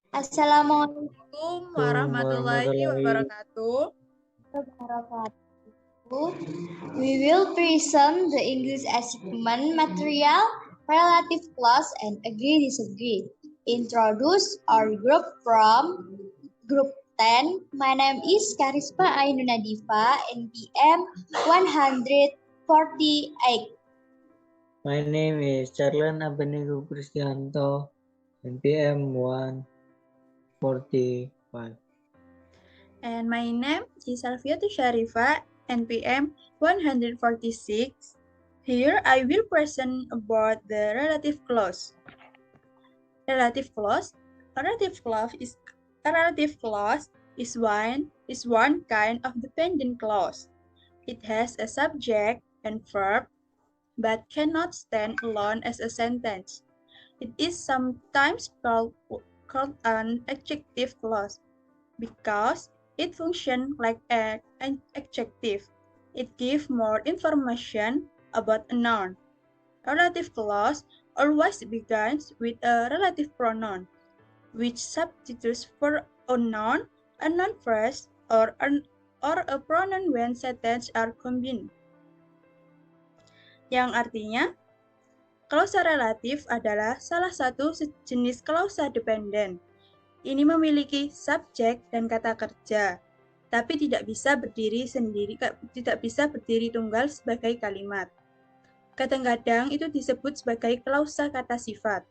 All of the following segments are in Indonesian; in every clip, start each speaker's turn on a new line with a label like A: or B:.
A: Assalamualaikum
B: Assalamualaikum warahmatullahi
C: warahmatullahi
B: wabarakatuh.
A: warahmatullahi. We will present the English assignment material, relative clause and agree disagree. Introduce our group from group 10. My name is Karisma Ainunadifa, NPM 148.
C: My name is Charlan Abenigo Kristianto, NPM 145.
B: And my name is Alfiatu Sharifa, NPM 146. Here I will present about the relative clause. Relative clause. A relative clause is one kind of dependent clause. It has a subject and verb, but cannot stand alone as a sentence. It is sometimes called an adjective clause because it functions like an adjective. It gives more information about a noun. A relative clause always begins with a relative pronoun, which substitutes for a noun first, or a pronoun when sentences are combined. Yang artinya, klausa relatif adalah salah satu jenis klausa dependen. Ini memiliki subjek dan kata kerja, tapi tidak bisa berdiri tunggal sebagai kalimat. Kadang-kadang itu disebut sebagai klausa kata sifat.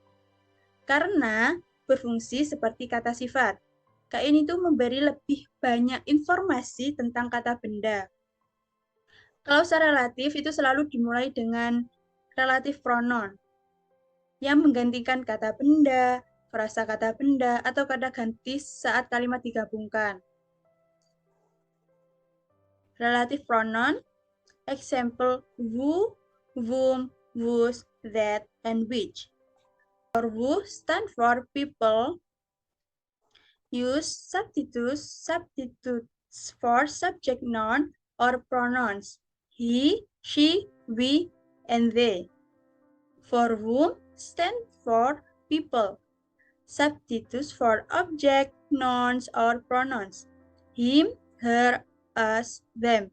B: Karena berfungsi seperti kata sifat. Ini tuh memberi lebih banyak informasi tentang kata benda. Klausa relatif itu selalu dimulai dengan relatif pronoun yang menggantikan kata benda, frasa kata benda, atau kata ganti saat kalimat digabungkan. Relative pronoun, example who, whom, whose, that, and which. For who stand for people, use substitutes for subject noun or pronouns he, she, we, and they. For whom stand for people, substitutes for object, nouns, or pronouns him, her, us, them.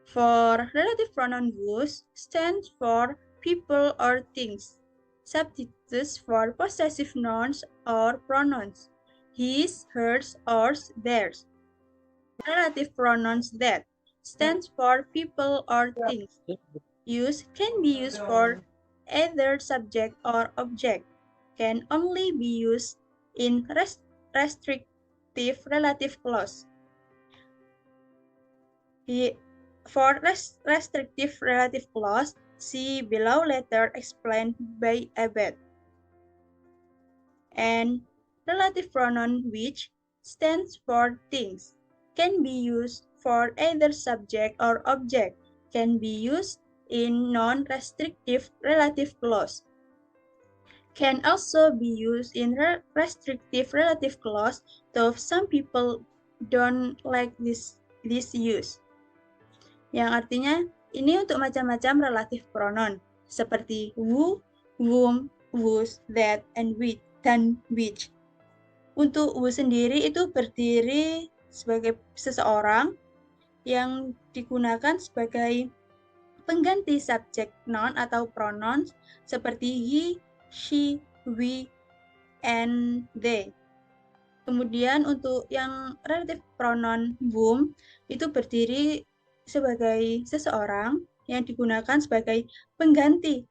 B: For relative pronoun whose stands for people or things, substitutes for possessive nouns or pronouns his, hers, ours, theirs. Relative pronouns that stands for people or things can be used for either subject or object, can only be used in restrictive relative clause. For restrictive relative clause, see below letter explained by Abed. And relative pronoun which stands for things can be used for either subject or object, can be used in non-restrictive relative clause, can also be used in restrictive relative clause, though some people don't like this use. Yang artinya ini untuk macam-macam relative pronoun seperti who, whom, whose, that, and which, dan which. Untuk who sendiri itu berdiri sebagai seseorang yang digunakan sebagai pengganti subjek noun atau pronouns seperti he, she, we, and they. Kemudian untuk yang relative pronoun whom itu berdiri sebagai seseorang yang digunakan sebagai pengganti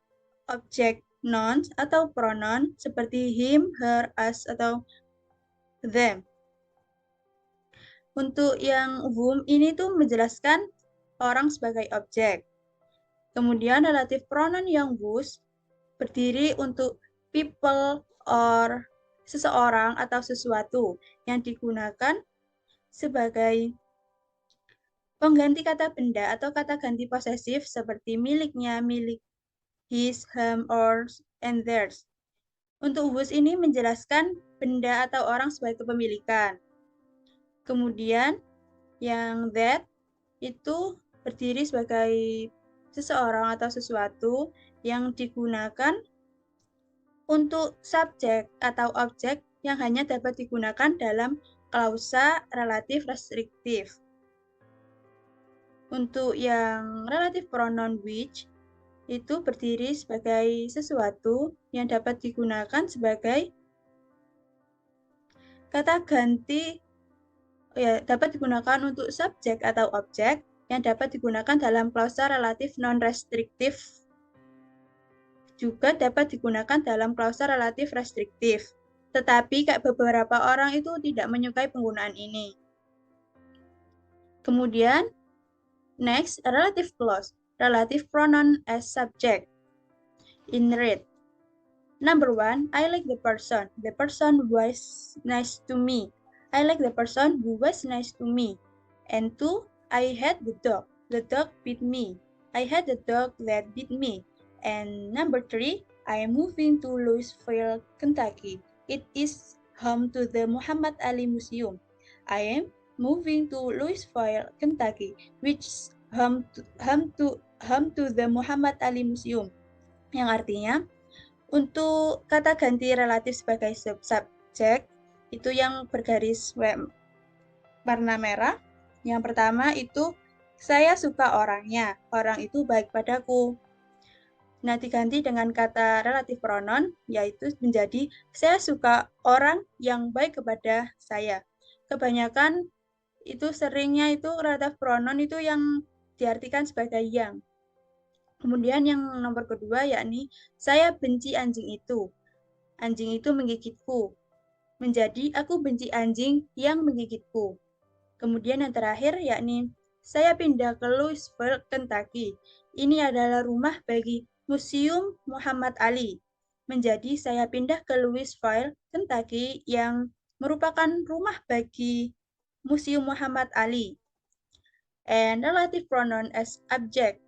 B: objek nouns atau pronoun seperti him, her, us, atau them. Untuk yang whom ini tuh menjelaskan orang sebagai objek. Kemudian relative pronoun yang whose berdiri untuk people or seseorang atau sesuatu yang digunakan sebagai pengganti kata benda atau kata ganti posesif seperti miliknya, milik, his, him, ours, and theirs. Untuk whose ini menjelaskan benda atau orang sebagai kepemilikan. Kemudian yang that itu berdiri sebagai seseorang atau sesuatu yang digunakan untuk subjek atau objek yang hanya dapat digunakan dalam klausa relatif restriktif. Untuk yang relative pronoun which itu berdiri sebagai sesuatu yang dapat digunakan sebagai kata ganti, ya, dapat digunakan untuk subjek atau objek yang dapat digunakan dalam klausa relatif non-restriktif, juga dapat digunakan dalam klausa relatif restriktif. Tetapi beberapa orang itu tidak menyukai penggunaan ini. Kemudian, next, relative clause, relative pronoun as subject. In red. Number 1, I like the person. The person was nice to me. I like the person who was nice to me. And 2, I had the dog. The dog bit me. I had the dog that bit me. And number 3, I am moving to Louisville, Kentucky. It is home to the Muhammad Ali Museum. I am moving to Louisville, Kentucky, which is home to the Muhammad Ali Museum. Yang artinya, untuk kata ganti relatif sebagai subjek, itu yang bergaris warna merah. Yang pertama itu, saya suka orangnya, orang itu baik padaku. Nah, diganti dengan kata relatif pronoun, yaitu menjadi, saya suka orang yang baik kepada saya. Kebanyakan itu seringnya itu relatif pronoun itu yang diartikan sebagai yang. Kemudian yang nomor kedua yakni, saya benci anjing itu. Anjing itu menggigitku. Menjadi, aku benci anjing yang menggigitku. Kemudian yang terakhir yakni, saya pindah ke Louisville, Kentucky. Ini adalah rumah bagi Museum Muhammad Ali. Menjadi, saya pindah ke Louisville, Kentucky yang merupakan rumah bagi Museum Muhammad Ali. And relative pronoun as object.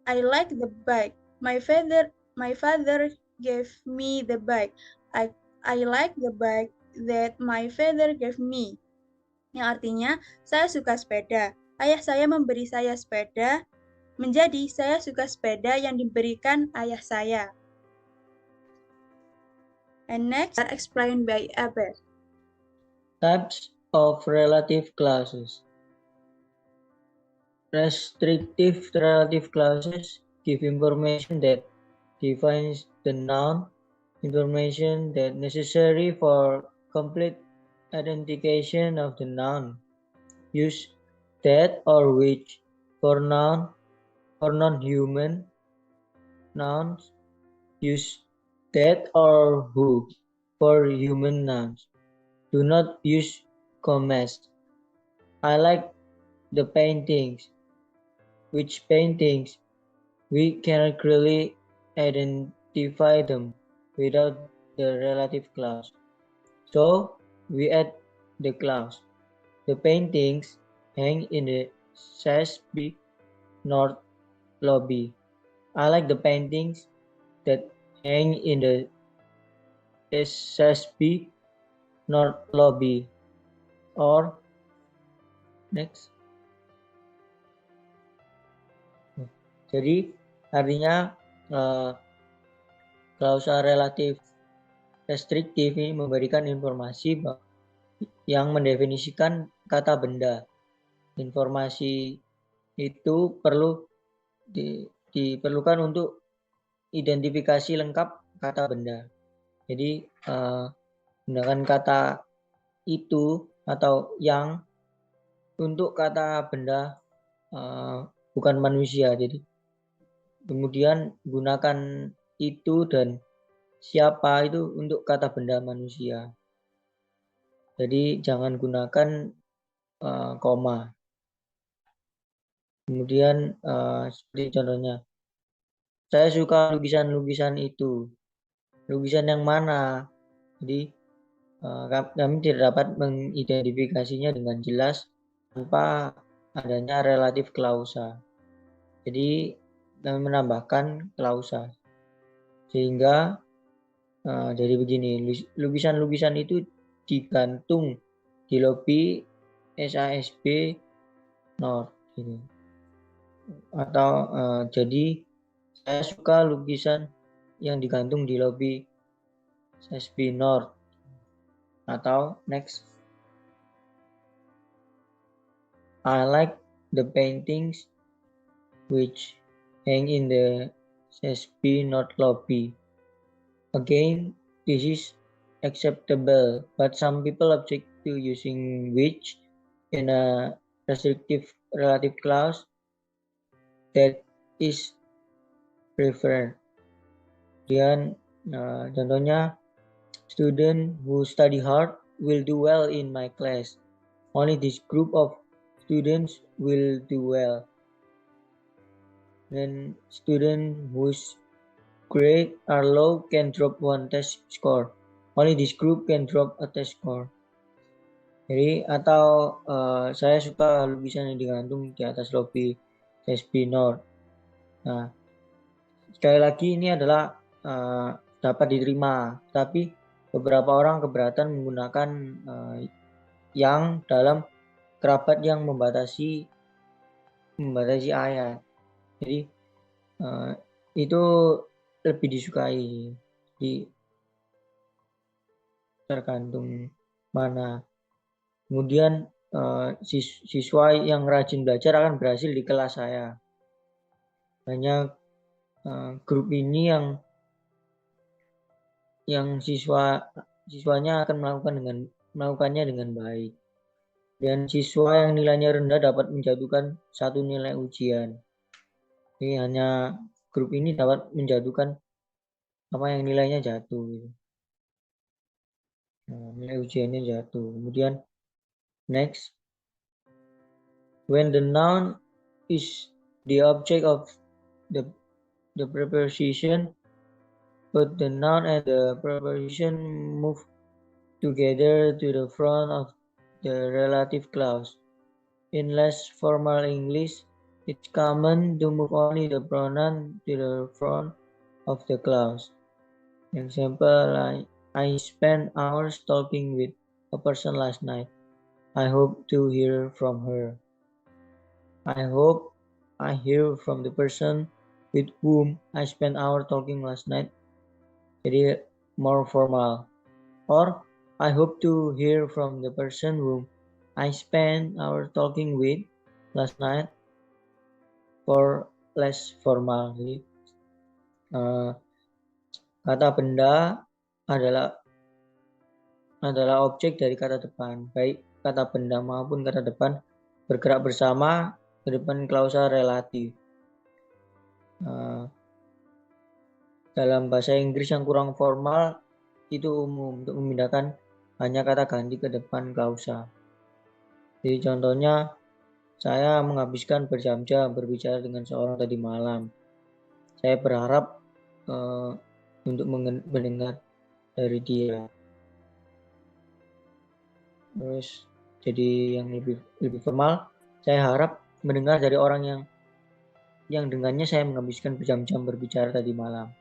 B: I like the bike. My father gave me the bike. I like the bike that my father gave me. Yang artinya, saya suka sepeda. Ayah saya memberi saya sepeda. Menjadi, saya suka sepeda yang diberikan ayah saya. And next, explained by Abed.
C: Types of relative clauses. Restrictive relative clauses give information that defines the noun, information that necessary for complete identification of the noun. Use that or which for noun or non-human nouns. Use that or who for human nouns. Do not use commas. I like the paintings. Which paintings? We cannot really identify them without the relative clause. So we add the clause. The paintings hang in the Sashby North lobby. I like the paintings that hang in the Sashby North lobby. Or next. Jadi artinya klausa relatif restriktif ini memberikan informasi yang mendefinisikan kata benda. Informasi itu perlu diperlukan untuk identifikasi lengkap kata benda. Jadi gunakan kata itu atau yang untuk kata benda bukan manusia. Jadi kemudian gunakan itu dan siapa itu untuk kata benda manusia. Jadi jangan gunakan koma. Kemudian seperti contohnya, saya suka lukisan-lukisan itu. Lukisan yang mana? Jadi kami tidak dapat mengidentifikasinya dengan jelas tanpa adanya relatif klausa. Jadi kami menambahkan klausa. Sehingga jadi begini, lukisan-lukisan itu digantung di lobi SASB North. Gitu. Atau jadi saya suka lukisan yang digantung di lobi SASB North. Atau next, I like the paintings which hang in the SSB North lobby. Again, this is acceptable, but some people object to using which in a restrictive relative clause that is preferred. Kemudian contohnya, student who study hard will do well in my class. Only this group of students will do well. Then student whose grades are low can drop one test score. Only this group can drop a test score. Jadi atau saya suka lukisan yang digantung di atas lobi SSB North. Nah, sekali lagi ini adalah dapat diterima, tapi beberapa orang keberatan menggunakan yang dalam kerabat yang membatasi ayat. Jadi itu lebih disukai. Jadi tergantung mana. Kemudian siswa yang rajin belajar akan berhasil di kelas saya. Banyak grup ini yang siswanya akan melakukannya dengan baik. Dan siswa yang nilainya rendah dapat menjatuhkan satu nilai ujian. Jadi hanya grup ini dapat menjatuhkan apa yang nilainya jatuh. Gitu. Nah, nilai ujiannya jatuh. Kemudian next, when the noun is the object of the preposition, but the noun and the preposition move together to the front of the relative clause. In less formal English, it's common to move only the pronoun to the front of the clause. Example, I spent hours talking with a person last night. I hope to hear from her. I hope I hear from the person with whom I spent hours talking last night. Jadi more formal. Or I hope to hear from the person whom I spent hours talking with last night. For less formal. Jadi, kata benda adalah objek dari kata depan, baik kata benda maupun kata depan bergerak bersama ke depan klausa relatif. Dalam bahasa Inggris yang kurang formal itu umum untuk memindahkan hanya kata ganti ke depan klausa. Jadi contohnya, saya menghabiskan berjam-jam berbicara dengan seorang tadi malam. Saya berharap untuk mendengar dari dia. Terus jadi yang lebih formal, saya harap mendengar dari orang yang dengannya saya menghabiskan berjam-jam berbicara tadi malam.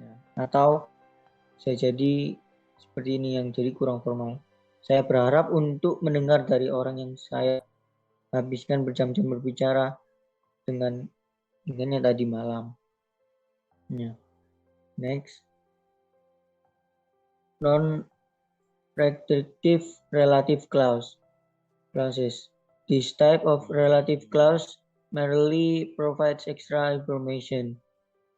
C: Ya. Atau saya jadi seperti ini yang jadi kurang formal. Saya berharap untuk mendengar dari orang yang saya habiskan berjam-jam berbicara dengannya tadi malam. Ya. Next, non-restrictive relative clauses. This type of relative clause merely provides extra information.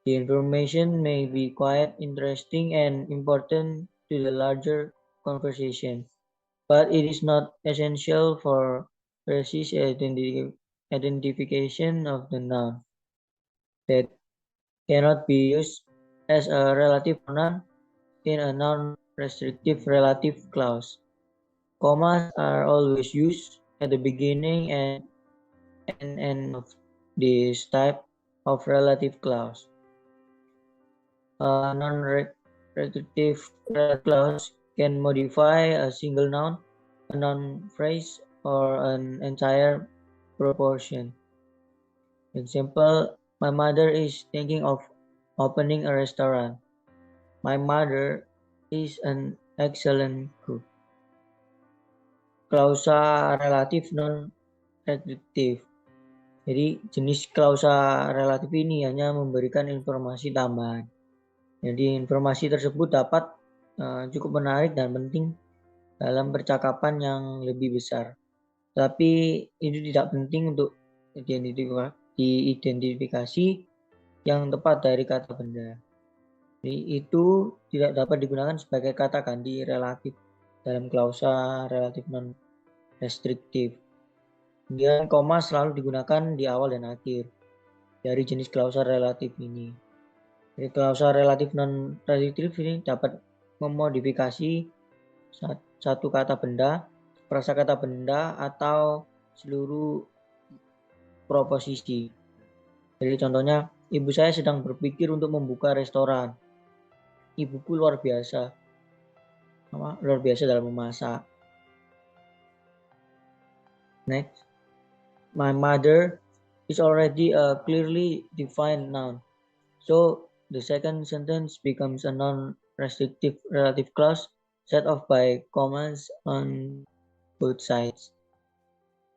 C: The information may be quite interesting and important to the larger conversation, but it is not essential for precise identification of the noun. That cannot be used as a relative pronoun in a non-restrictive relative clause. Commas are always used at the beginning and end of this type of relative clause. A non-restrictive clause can modify a single noun, a noun phrase, or an entire proportion. Example, my mother is thinking of opening a restaurant. My mother is an excellent cook. Klausa relatif non-restrictive. Jadi jenis klausa relatif ini hanya memberikan informasi tambahan. Jadi informasi tersebut dapat cukup menarik dan penting dalam percakapan yang lebih besar. Tapi itu tidak penting untuk diidentifikasi yang tepat dari kata benda. Jadi itu tidak dapat digunakan sebagai kata ganti relatif dalam klausa relatif non restriktif. Kemudian koma selalu digunakan di awal dan akhir dari jenis klausa relatif ini. Jadi klausa relatif non restriktif ini dapat memodifikasi satu kata benda, prasakata benda, atau seluruh proposisi. Jadi contohnya, ibu saya sedang berpikir untuk membuka restoran. Ibuku luar biasa dalam memasak. Next, my mother is already a clearly defined noun. So the second sentence becomes a non-restrictive relative clause set off by commas on both sides.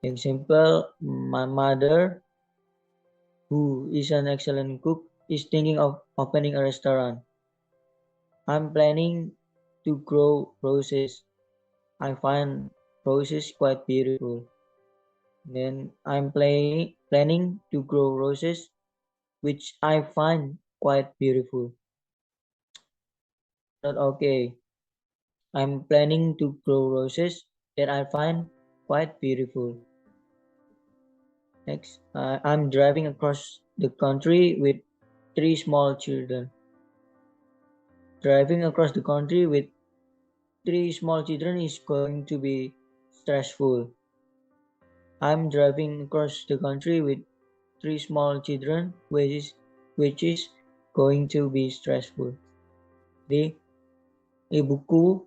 C: Example, my mother, who is an excellent cook, is thinking of opening a restaurant. I'm planning to grow roses. I find roses quite beautiful. Then I'm planning to grow roses, which I find quite beautiful. Not okay. I'm planning to grow roses that I find quite beautiful. Next, I'm driving across the country with 3 small children. Driving across the country with 3 small children is going to be stressful. I'm driving across the country with 3 small children, which is going to be stressful. Jadi, ibuku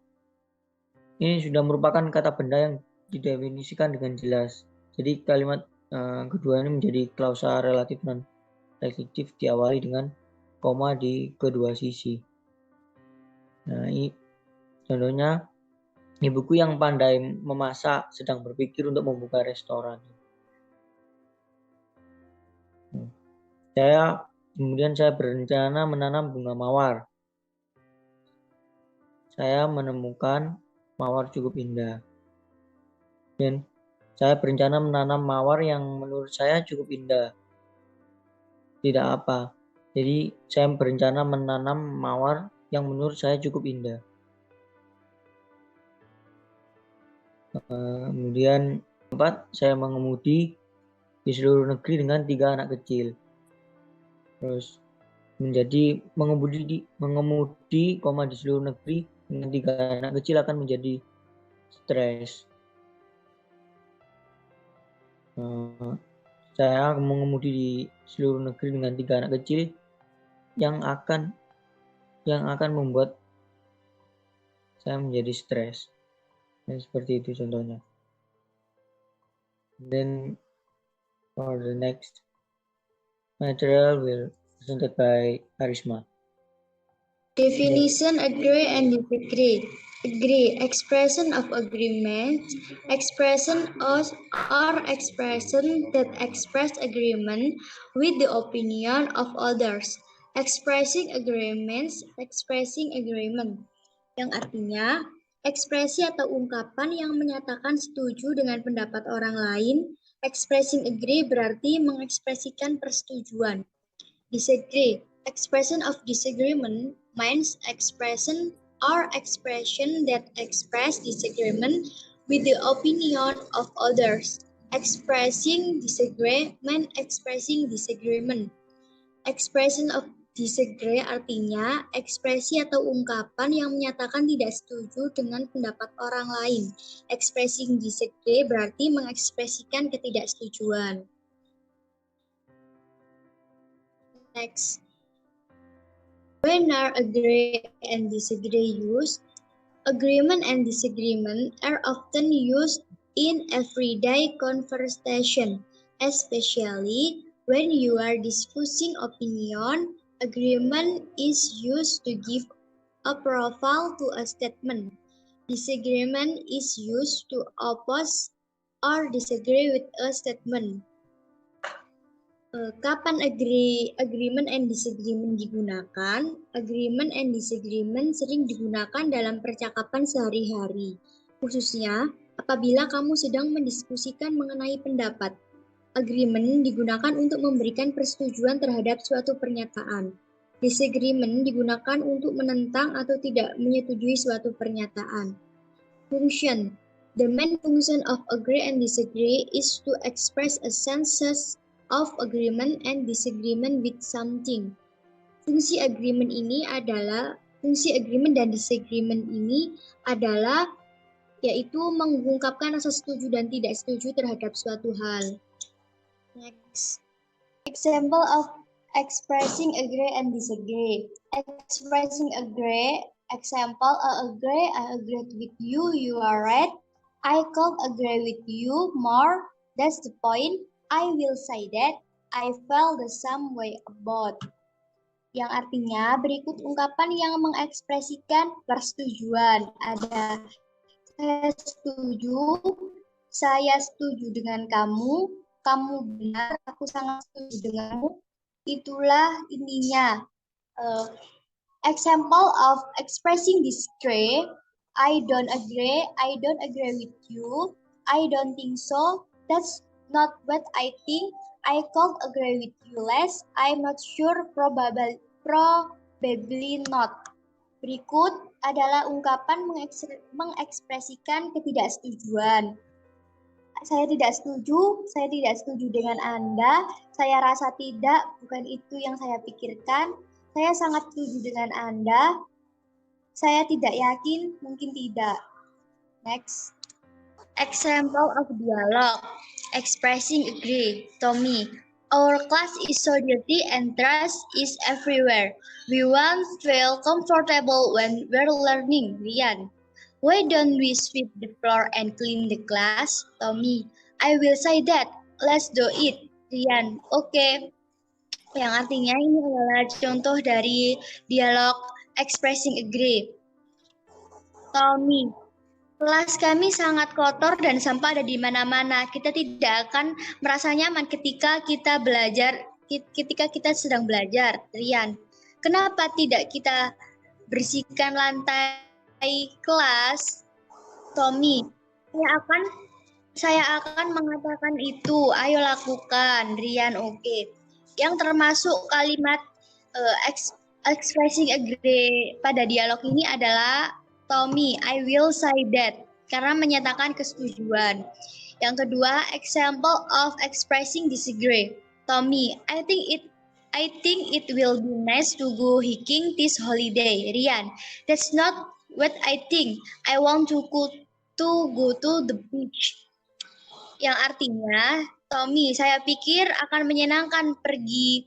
C: ini sudah merupakan kata benda yang didefinisikan dengan jelas. Jadi kalimat kedua ini menjadi klausa relatif non restriktif diawali dengan koma di kedua sisi. Nah, ini contohnya, ibuku yang pandai memasak sedang berpikir untuk membuka restoran. Kemudian saya berencana menanam bunga mawar. Saya menemukan mawar cukup indah. Dan saya berencana menanam mawar yang menurut saya cukup indah. Tidak apa. Jadi saya berencana menanam mawar yang menurut saya cukup indah. Kemudian 4, saya mengemudi di seluruh negeri dengan 3 anak kecil. Terus menjadi mengemudi di seluruh negeri dengan 3 anak kecil akan menjadi stres. Saya mengemudi di seluruh negeri dengan 3 anak kecil yang akan membuat saya menjadi stres. Dan seperti itu contohnya. Then for the next material will presented by Arisma.
A: Definition agree and disagree. Agree, expression of agreement, expression or expression that express agreement with the opinion of others. Expressing agreement, yang artinya ekspresi atau ungkapan yang menyatakan setuju dengan pendapat orang lain. Expressing agree berarti mengekspresikan persetujuan. Disagree, expression of disagreement means expression or expression that express disagreement with the opinion of others. Expressing disagreement, expressing disagreement. Expression of disagree artinya ekspresi atau ungkapan yang menyatakan tidak setuju dengan pendapat orang lain. Expressing disagree berarti mengekspresikan ketidaksetujuan. Next, when are agree and disagree used? Agreement and disagreement are often used in everyday conversation, especially when you are discussing opinion. Agreement is used to give approval to a statement. Disagreement is used to oppose or disagree with a statement. Kapan agreement and disagreement digunakan? Agreement and disagreement sering digunakan dalam percakapan sehari-hari. khususnya apabila kamu sedang mendiskusikan mengenai pendapat. Agreement digunakan untuk memberikan persetujuan terhadap suatu pernyataan. Disagreement digunakan untuk menentang atau tidak menyetujui suatu pernyataan. Function. The main function of agree and disagree is to express a sense of agreement and disagreement with something. Fungsi agreement dan disagreement ini adalah yaitu mengungkapkan rasa setuju dan tidak setuju terhadap suatu hal. Next. Example of expressing agree and disagree. Expressing agree. Example, I agreed with you, you are right. I can't agree with you more. That's the point. I will say that I felt the same way about. Yang artinya berikut ungkapan yang mengekspresikan persetujuan. Ada saya setuju dengan kamu benar, aku sangat setuju denganmu. Itulah ininya. Example of expressing disagree. I don't agree with you. I don't think so. That's not what I think. I can't agree with you less. I'm not sure, probably not. Berikut adalah ungkapan mengekspresikan ketidaksetujuan. Saya tidak setuju dengan Anda, saya rasa tidak, bukan itu yang saya pikirkan, saya sangat setuju dengan Anda, saya tidak yakin, mungkin tidak. Next. Example of dialogue. Expressing agree. Tommy. Our class is so dirty and trash is everywhere. We won't feel comfortable when we're learning. Rian. Why don't we sweep the floor and clean the class? Tommy. I will say that. Let's do it. Rian. Oke. Yang artinya ini adalah contoh dari dialog expressing agree. Tommy. Kelas kami sangat kotor dan sampah ada di mana-mana. Kita tidak akan merasa nyaman ketika kita sedang belajar. Rian. Kenapa tidak kita bersihkan lantai kelas? Tommy, saya akan mengatakan itu. Ayo lakukan. Rian, oke. Yang termasuk kalimat expressing agree pada dialog ini adalah Tommy, I will say that, karena menyatakan kesetujuan. Yang kedua, example of expressing disagree. Tommy, I think it will be nice to go hiking this holiday. Rian, that's not what I think. I want to go to the beach. Yang artinya, Tommy, saya pikir akan menyenangkan pergi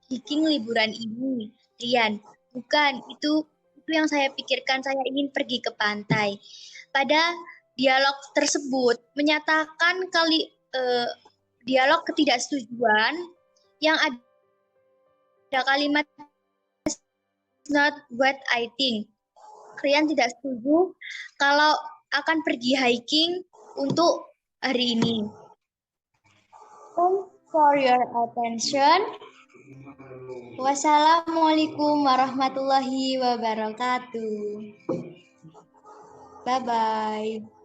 A: hiking liburan ini. Rian, bukan, itu yang saya pikirkan, saya ingin pergi ke pantai. Pada dialog tersebut menyatakan dialog ketidaksetujuan yang ada kalimat not what I think. Rian tidak setuju kalau akan pergi hiking untuk hari ini. Thanks for your attention. Wassalamualaikum warahmatullahi wabarakatuh. Bye-bye.